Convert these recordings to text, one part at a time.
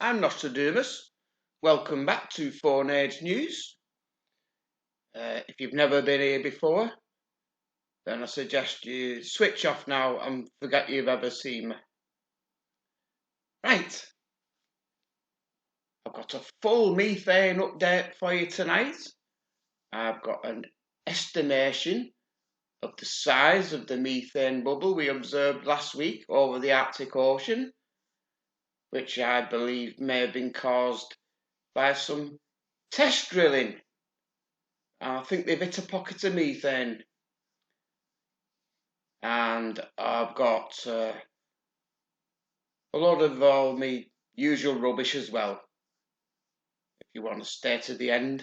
I'm Nostradamus. Welcome back to Foreign Age News. If you've never been here before, then I suggest you switch off now and forget you've ever seen me. Right, I've got a full methane update for you tonight. I've got an estimation of the size of the methane bubble we observed last week over the Arctic Ocean, which I believe may have been caused by some test drilling. I think they've hit a pocket of methane. And I've got a lot of all my usual rubbish as well. If you want to stay to the end,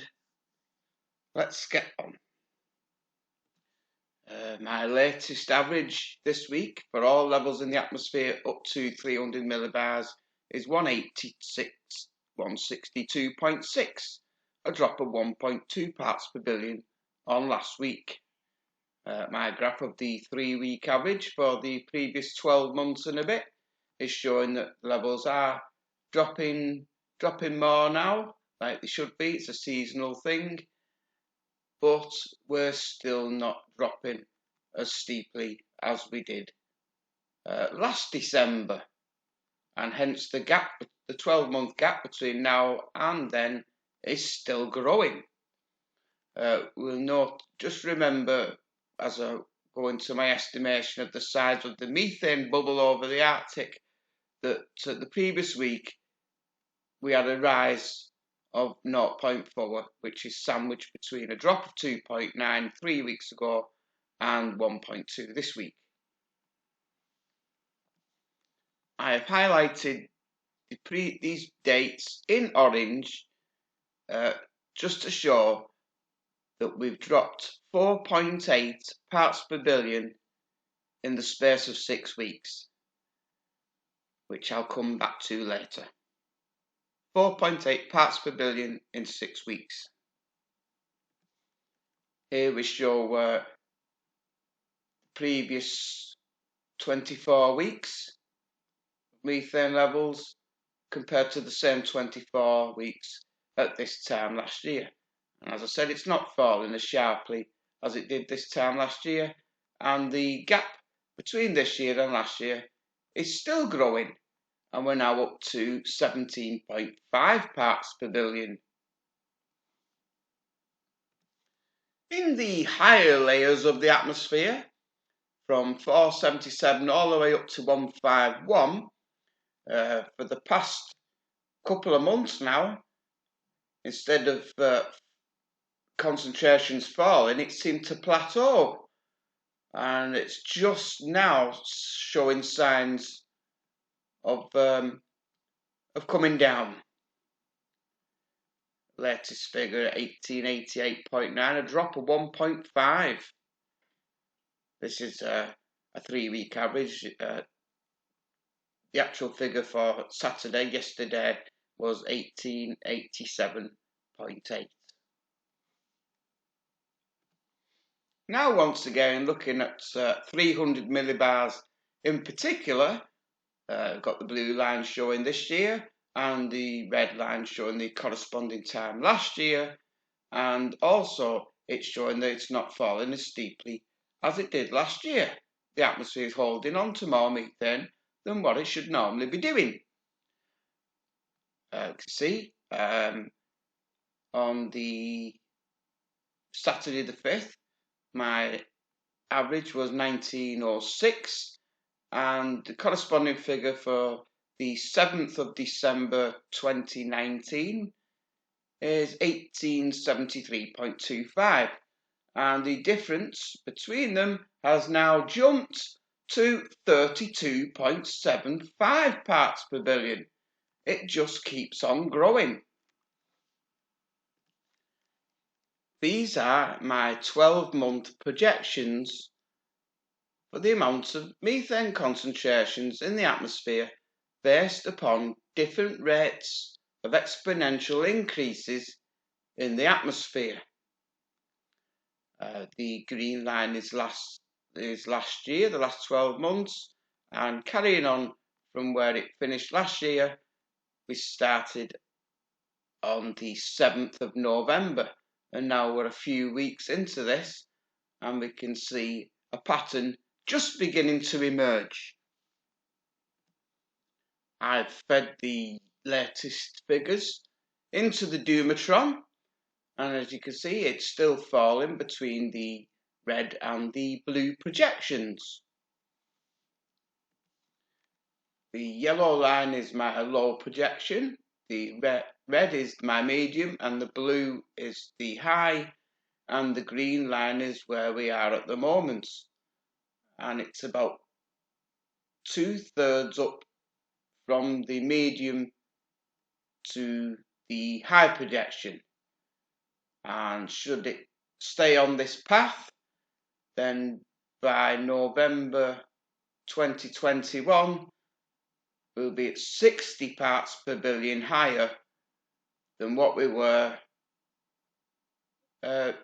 let's get on. My latest average this week for all levels in the atmosphere up to 300 millibars is 162.6, a drop of 1.2 parts per billion on last week. My graph of the 3-week average for the previous 12 months and a bit is showing that levels are dropping more now, like they should be. It's a seasonal thing, but we're still not dropping as steeply as we did last December, and hence the 12-month gap between now and then is still growing. We'll note, just remember, as I go into my estimation of the size of the methane bubble over the Arctic, that the previous week we had a rise of 0.4, which is sandwiched between a drop of 2.9 3 weeks ago and 1.2 this week. I have highlighted these dates in orange just to show that we've dropped 4.8 parts per billion in the space of 6 weeks, which I'll come back to later. 4.8 parts per billion in 6 weeks. Here we show previous 24 weeks methane levels compared to the same 24 weeks at this time last year. And as I said, it's not falling as sharply as it did this time last year, and the gap between this year and last year is still growing, and we're now up to 17.5 parts per billion. In the higher layers of the atmosphere, from 477 all the way up to 151, for the past couple of months now, instead of concentrations falling, it seemed to plateau, and it's just now showing signs of coming down. Latest figure 1888.9, a drop of 1.5. This is a 3-week average. The actual figure for Saturday, yesterday, was 1887.8. Now, once again, looking at 300 millibars in particular, got the blue line showing this year and the red line showing the corresponding time last year, and also it's showing that it's not falling as steeply as it did last year. The atmosphere is holding on to more methane than what it should normally be doing. You can see on the Saturday the 5th, my average was 1906, and the corresponding figure for the 7th of December 2019 is 1873.25, and the difference between them has now jumped to 32.75 parts per billion. It just keeps on growing. These are my 12-month projections for the amount of methane concentrations in the atmosphere based upon different rates of exponential increases in the atmosphere. The green line is last year, the last 12 months, and carrying on from where it finished last year, we started on the 7th of November, and now we're a few weeks into this, and we can see a pattern just beginning to emerge. I've fed the latest figures into the Doomatron, and as you can see, it's still falling between the red and the blue projections. The yellow line is my low projection, the red is my medium, and the blue is the high, and the green line is where we are at the moment. And it's about 2/3 up from the medium to the high projection. And should it stay on this path, then by November 2021, we'll be at 60 parts per billion higher than what we were at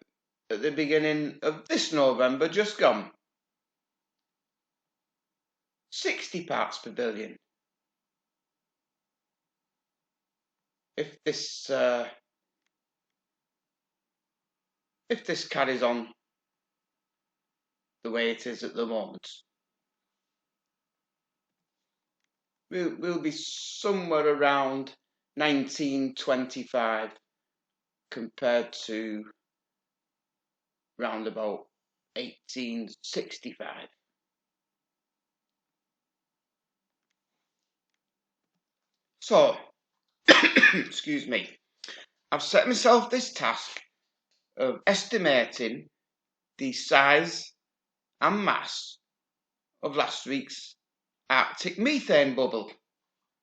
the beginning of this November just gone. 60 parts per billion. If this carries on the way it is at the moment, we'll be somewhere around 1925 compared to round about 1865. So, excuse me, I've set myself this task of estimating the size and mass of last week's Arctic methane bubble,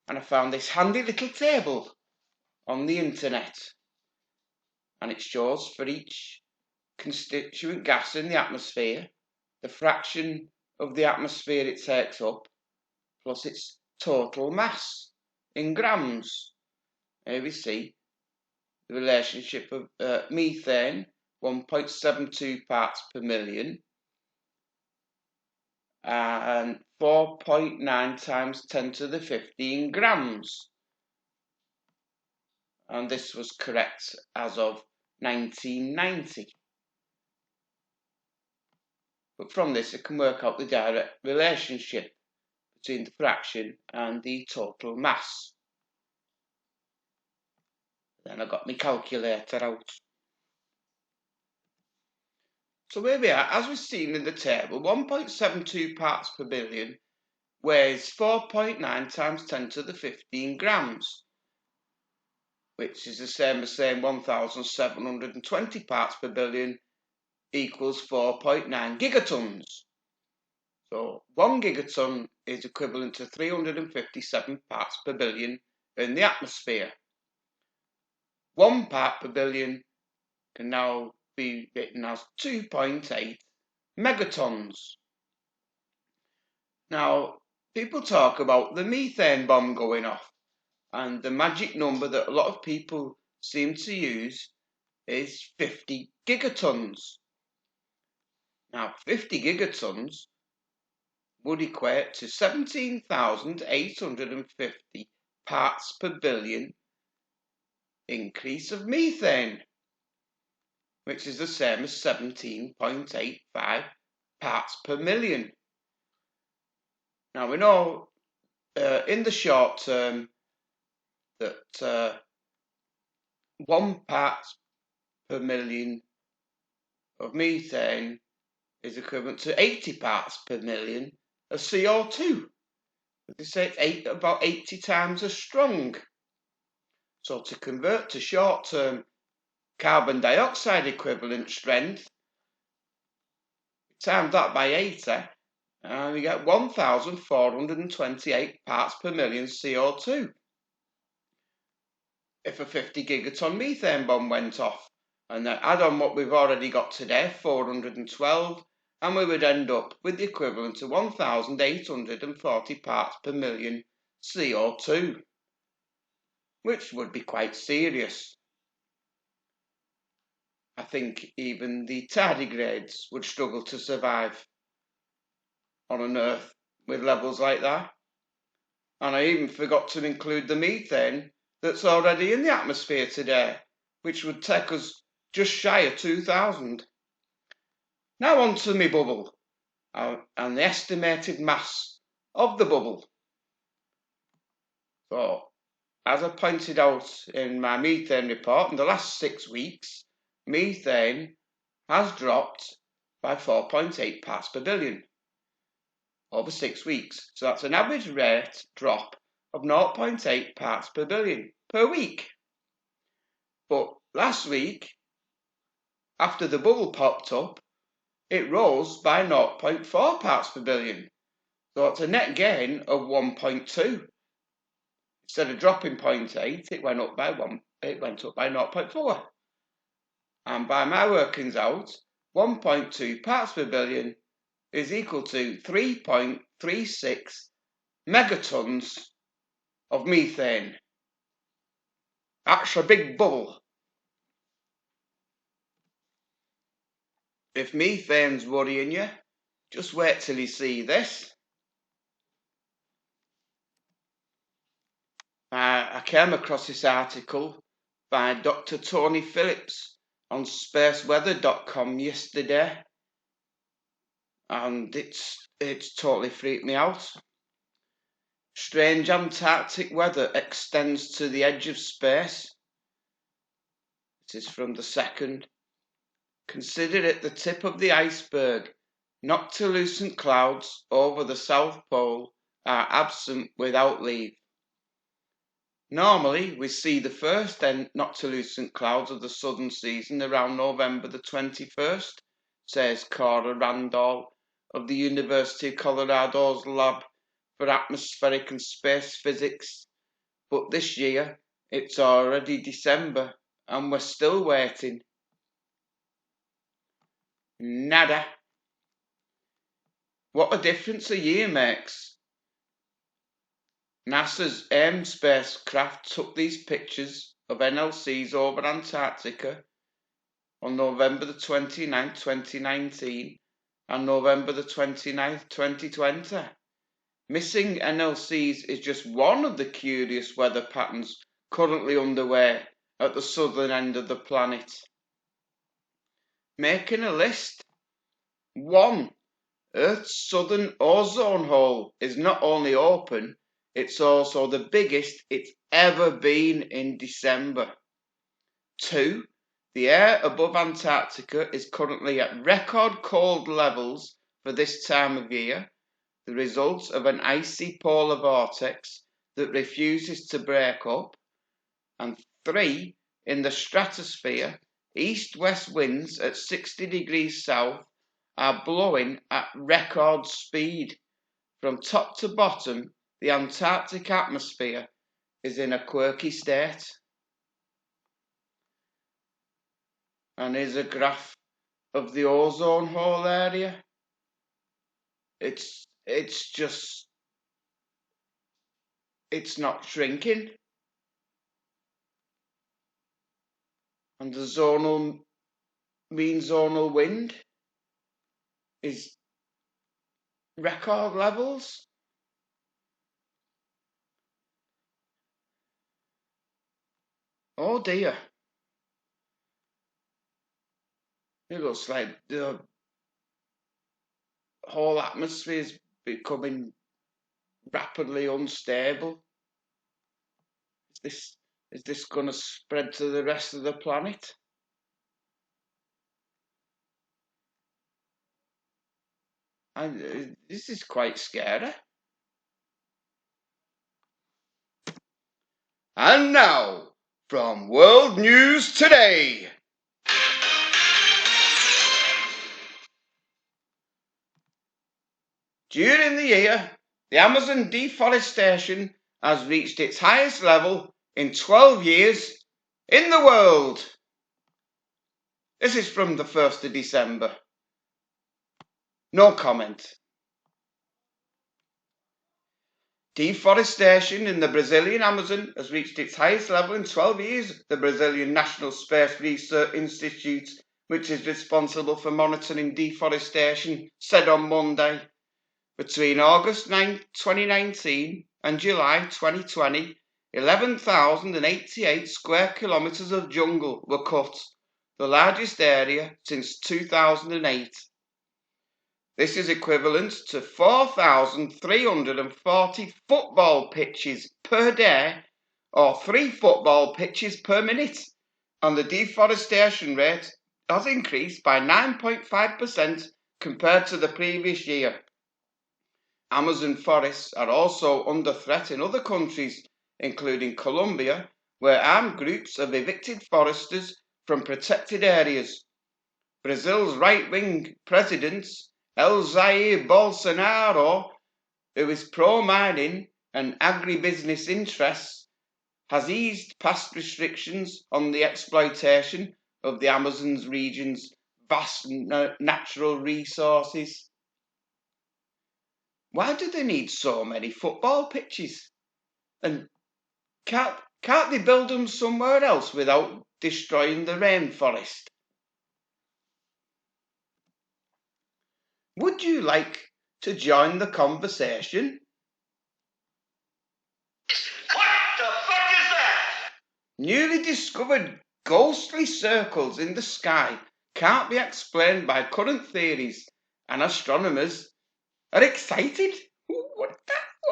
and I found this handy little table on the internet, and it shows for each constituent gas in the atmosphere the fraction of the atmosphere it takes up plus its total mass in grams. Here we see the relationship of methane, 1.72 parts per million, and 4.9 times 10 to the 15 grams. And this was correct as of 1990. But from this, I can work out the direct relationship between the fraction and the total mass. Then I got my calculator out. So here we are, as we've seen in the table, 1.72 parts per billion weighs 4.9 times 10 to the 15 grams, which is the same as saying 1,720 parts per billion equals 4.9 gigatons. So 1 gigaton is equivalent to 357 parts per billion in the atmosphere. 1 part per billion can now be written as 2.8 megatons. Now, people talk about the methane bomb going off, and the magic number that a lot of people seem to use is 50 gigatons. Now, 50 gigatons would equate to 17,850 parts per billion increase of methane, which is the same as 17.85 parts per million. Now, we know in the short term that 1 part per million of methane is equivalent to 80 parts per million of CO2. They say it's about 80 times as strong. So to convert to short-term carbon dioxide equivalent strength, times that by 80, and we get 1,428 parts per million CO2. If a 50 gigaton methane bomb went off, and then add on what we've already got today, 412, and we would end up with the equivalent of 1,840 parts per million CO2, which would be quite serious. I think even the tardigrades would struggle to survive on an Earth with levels like that. And I even forgot to include the methane that's already in the atmosphere today, which would take us just shy of 2,000. Now on to my bubble and the estimated mass of the bubble. So, as I pointed out in my methane report, in the last 6 weeks, methane has dropped by 4.8 parts per billion over 6 weeks. So that's an average rate drop of 0.8 parts per billion per week. But last week, after the bubble popped up, it rose by 0.4 parts per billion. So it's a net gain of 1.2. Instead of dropping 0.8, it went up by 0.4. And by my workings out, 1.2 parts per billion is equal to 3.36 megatons of methane. That's a big bubble. If methane's worrying you, just wait till you see this. I came across this article by Dr. Tony Phillips on spaceweather.com yesterday, and it's totally freaked me out. Strange Antarctic weather extends to the edge of space. This is from the 2nd. Consider it the tip of the iceberg. Noctilucent clouds over the South Pole are absent without leave. Normally, we see the first noctilucent clouds of the southern season around November the 21st, says Cora Randall of the University of Colorado's Lab for Atmospheric and Space Physics. But this year, it's already December and we're still waiting. Nada. What a difference a year makes. NASA's AIM spacecraft took these pictures of NLCs over Antarctica on November the 29th, 2019 and November the 29th, 2020. Missing NLCs is just one of the curious weather patterns currently underway at the southern end of the planet. Making a list. 1. Earth's southern ozone hole is not only open, it's also the biggest it's ever been in December. 2. The air above Antarctica is currently at record cold levels for this time of year, the result of an icy polar vortex that refuses to break up. And 3. In the stratosphere, east-west winds at 60 degrees south are blowing at record speed. From top to bottom, the Antarctic atmosphere is in a quirky state. And here's a graph of the ozone hole area. It's not shrinking. And the mean zonal wind is record levels. Oh dear. It looks like the whole atmosphere is becoming rapidly unstable. Is this going to spread to the rest of the planet? And this is quite scary. And now, from World News Today. During the year, the Amazon deforestation has reached its highest level in 12 years in the world. This is from the 1st of December. No comment. Deforestation in the Brazilian Amazon has reached its highest level in 12 years, the Brazilian National Space Research Institute, which is responsible for monitoring deforestation, said on Monday. Between August 9, 2019 and July 2020, 11,088 square kilometres of jungle were cut, the largest area since 2008. This is equivalent to 4,340 football pitches per day, or 3 football pitches per minute, and the deforestation rate has increased by 9.5% compared to the previous year. Amazon forests are also under threat in other countries, including Colombia, where armed groups have evicted foresters from protected areas. Brazil's right-wing president, Jair Bolsonaro, who is pro-mining and agribusiness interests, has eased past restrictions on the exploitation of the Amazon region's vast natural resources. Why do they need so many football pitches? And can't they build them somewhere else without destroying the rainforest? Would you like to join the conversation? What the fuck is that? Newly discovered ghostly circles in the sky can't be explained by current theories, and astronomers are excited. What is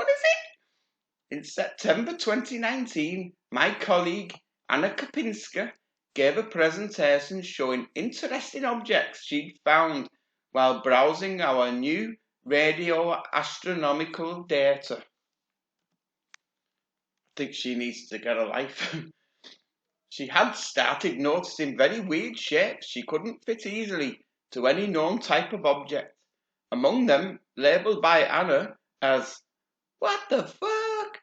it? In September 2019, my colleague Anna Kapinska gave a presentation showing interesting objects she'd found while browsing our new radio astronomical data. I think she needs to get a life. She had started noticing very weird shapes she couldn't fit easily to any known type of object. Among them, labelled by Anna as "What the fuck?"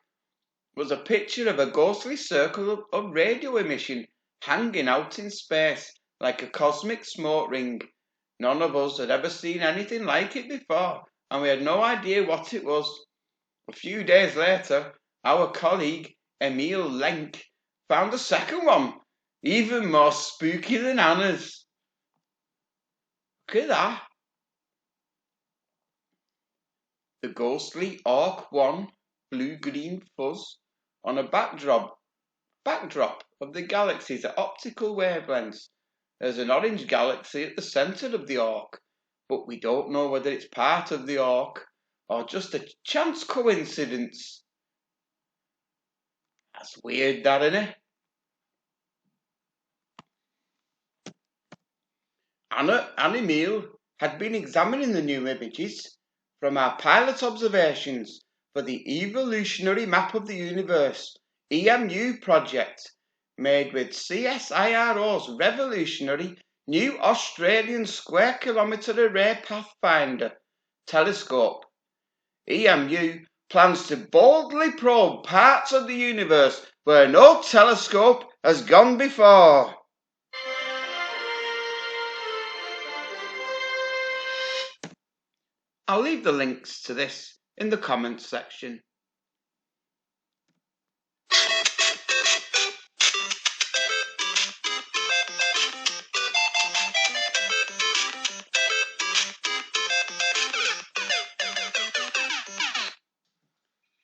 was a picture of a ghostly circle of radio emission hanging out in space like a cosmic smoke ring. None of us had ever seen anything like it before, and we had no idea what it was. A few days later, our colleague Emil Lenk found a second one, even more spooky than Anna's. Look at that. The ghostly Arc 1 blue-green fuzz on a backdrop of the galaxies at optical wavelengths. There's an orange galaxy at the centre of the arc, but we don't know whether it's part of the arc or just a chance coincidence. That's weird, that, isn't it? Anna and Emil had been examining the new images from our pilot observations for the Evolutionary Map of the Universe, EMU project, made with CSIRO's revolutionary new Australian Square Kilometre Array Pathfinder telescope. EMU plans to boldly probe parts of the universe where no telescope has gone before. I'll leave the links to this in the comments section.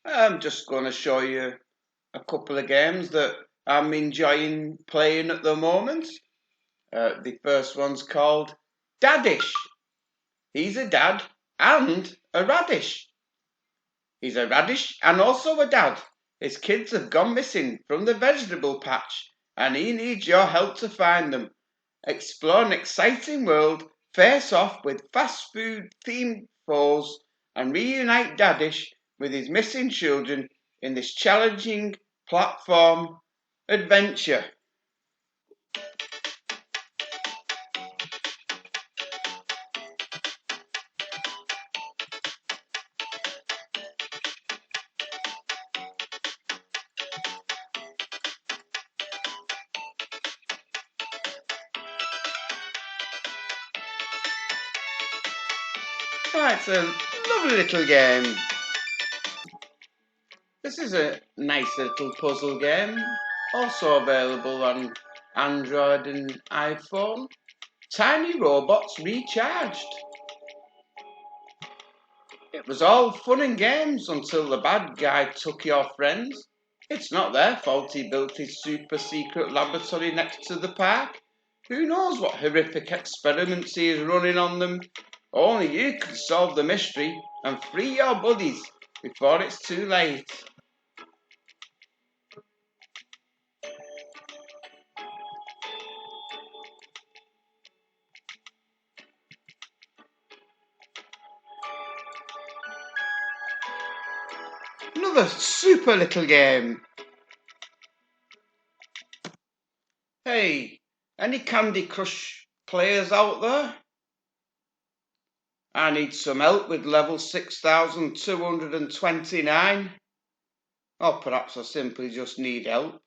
I'm just going to show you a couple of games that I'm enjoying playing at the moment. The first one's called Daddish. He's a dad and a radish. He's a radish and also a dad. His kids have gone missing from the vegetable patch and he needs your help to find them. Explore an exciting world, face off with fast food themed foes, and reunite Daddish with his missing children in this challenging platform adventure. It's a lovely little game. This is a nice little puzzle game, also available on Android and iPhone. Tiny robots recharged. It was all fun and games until the bad guy took your friends. It's not their fault he built his super secret laboratory next to the park. Who knows what horrific experiments he is running on them? Only you can solve the mystery and free your buddies before it's too late. Another super little game. Hey, any Candy Crush players out there? I need some help with level 6229. Or perhaps I simply just need help.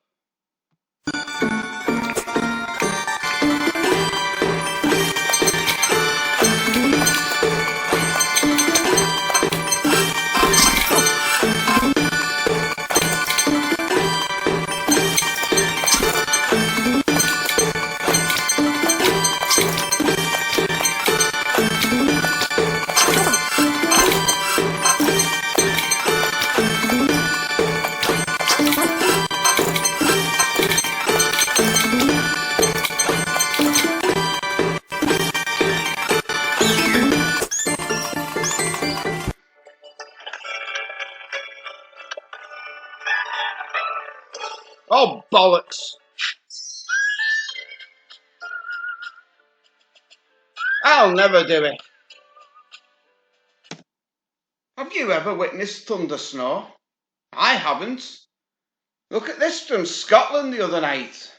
Oh, bollocks! I'll never do it. Have you ever witnessed thunder snow? I haven't. Look at this from Scotland the other night.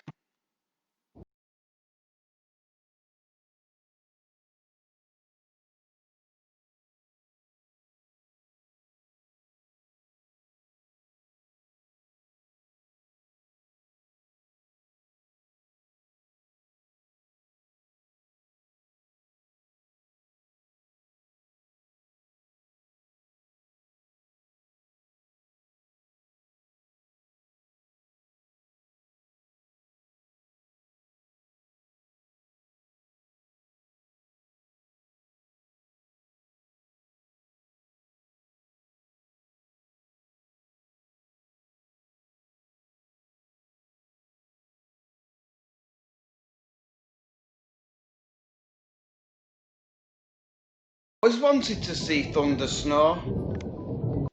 I always wanted to see thunder snow.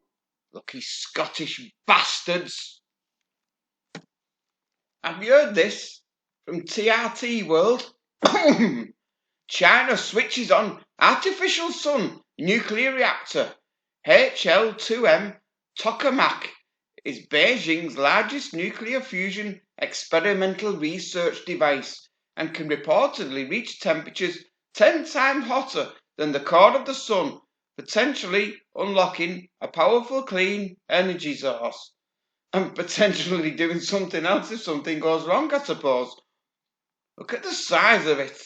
Lucky Scottish bastards. Have you heard this from TRT World? China switches on artificial sun nuclear reactor. HL2M tokamak is Beijing's largest nuclear fusion experimental research device and can reportedly reach temperatures 10 times hotter than the core of the sun, potentially unlocking a powerful clean energy source. And potentially doing something else if something goes wrong, I suppose. Look at the size of it.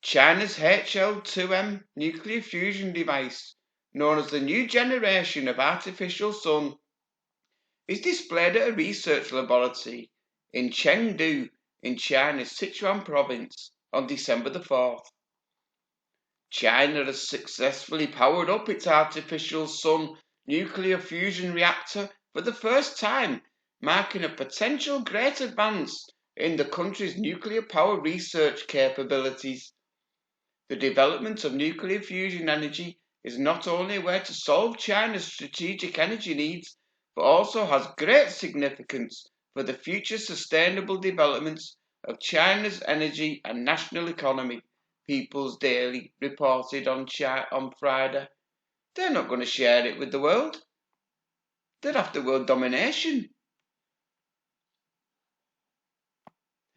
China's HL2M nuclear fusion device, known as the new generation of artificial sun, is displayed at a research laboratory in Chengdu in China's Sichuan province on December the 4th. China has successfully powered up its artificial sun nuclear fusion reactor for the first time, marking a potential great advance in the country's nuclear power research capabilities. The development of nuclear fusion energy is not only a way to solve China's strategic energy needs, but also has great significance for the future sustainable developments of China's energy and national economy, People's Daily reported on Friday. They're not going to share it with the world. They're after world domination.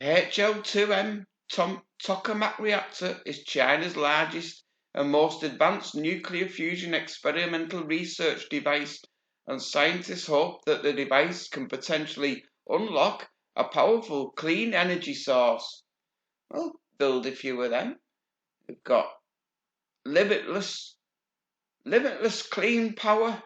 HL2M tokamak reactor is China's largest and most advanced nuclear fusion experimental research device, and scientists hope that the device can potentially unlock a powerful clean energy source. Well, build a few of them. They've got limitless clean power.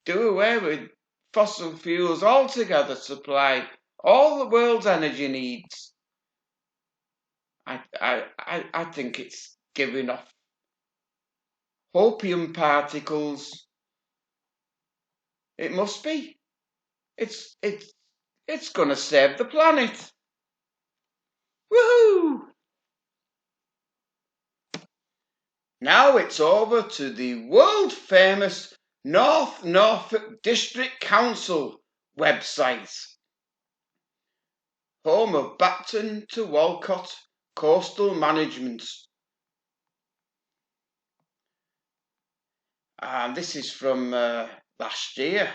Do away with fossil fuels altogether, supply all the world's energy needs. I think it's giving off opium particles. It must be. It's going to save the planet. Woohoo! Now it's over to the world-famous Norfolk District Council website, home of Bacton to Walcott Coastal Management. And this is from last year.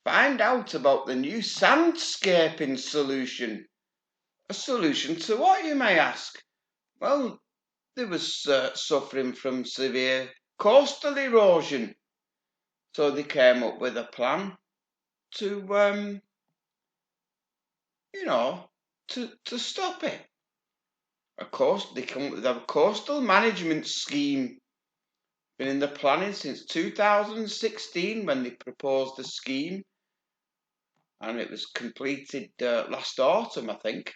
Find out about the new sandscaping solution. A solution to what, you may ask? Well, they was suffering from severe coastal erosion. So they came up with a plan to, to stop it. Of course, they come up with a coastal management scheme. Been in the planning since 2016 when they proposed the scheme. And it was completed last autumn, I think.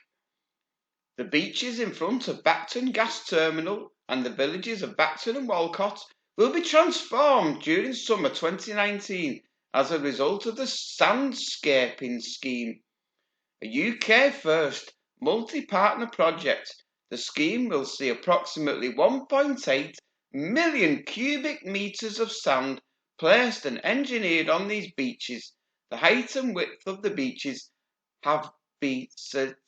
The beaches in front of Bacton Gas Terminal and the villages of Bacton and Walcott will be transformed during summer 2019 as a result of the sandscaping scheme. A UK first multi-partner project, the scheme will see approximately 1.8 million cubic metres of sand placed and engineered on these beaches. The height and width of the beaches have been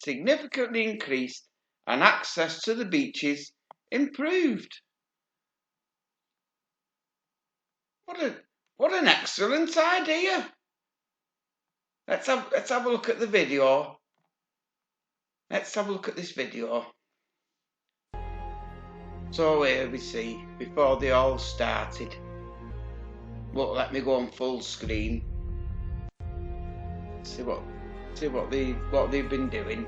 significantly increased and access to the beaches improved. What an excellent idea. Let's have a look at the video. Let's have a look at this video. So here we see, before they all started. Look, let me go on full screen. See what they've been doing.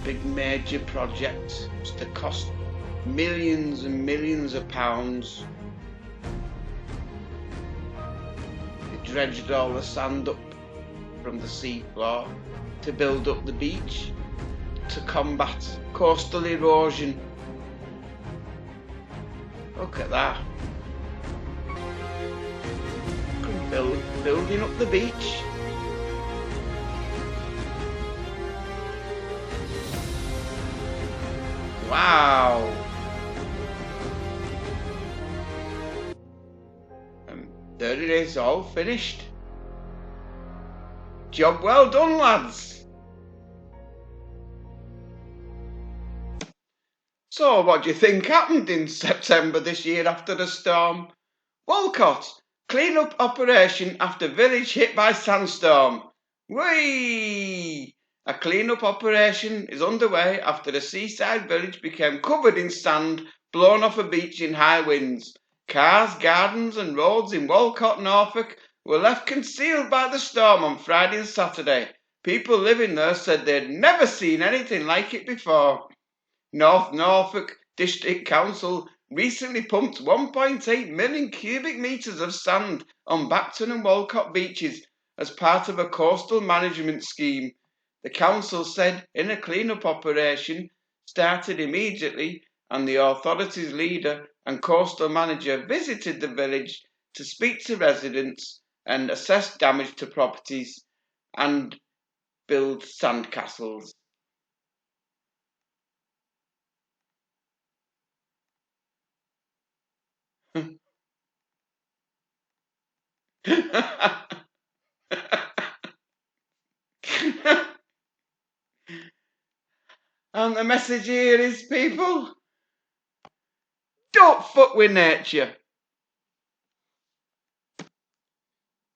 Big major project to cost millions and millions of pounds. They dredged all the sand up from the seafloor to build up the beach to combat coastal erosion. Look at that. Building up the beach. Wow. And there it is, all finished. Job well done, lads. So, what do you think happened in September this year after the storm? Walcott, clean-up operation after village hit by sandstorm. Whee! A clean-up operation is underway after the seaside village became covered in sand blown off a beach in high winds. Cars, gardens and roads in Walcott, Norfolk were left concealed by the storm on Friday and Saturday. People living there said they'd never seen anything like it before. Norfolk District Council recently pumped 1.8 million cubic metres of sand on Bacton and Walcott beaches as part of a coastal management scheme. The council said in a clean-up operation started immediately, and the authority's leader and coastal manager visited the village to speak to residents and assess damage to properties and build sandcastles. And the message here is, people, don't fuck with nature.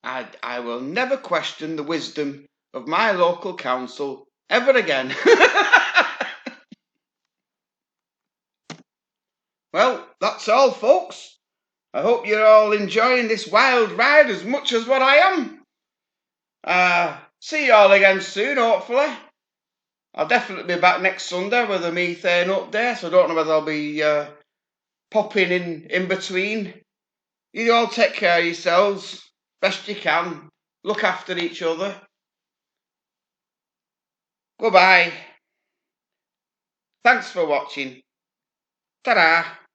I will never question the wisdom of my local council ever again. Well, that's all, folks. I hope you're all enjoying this wild ride as much as what I am. See you all again soon, hopefully. I'll definitely be back next Sunday with a methane update. I don't know whether I'll be popping in between. You all take care of yourselves, best you can. Look after each other. Goodbye. Thanks for watching. Ta-da!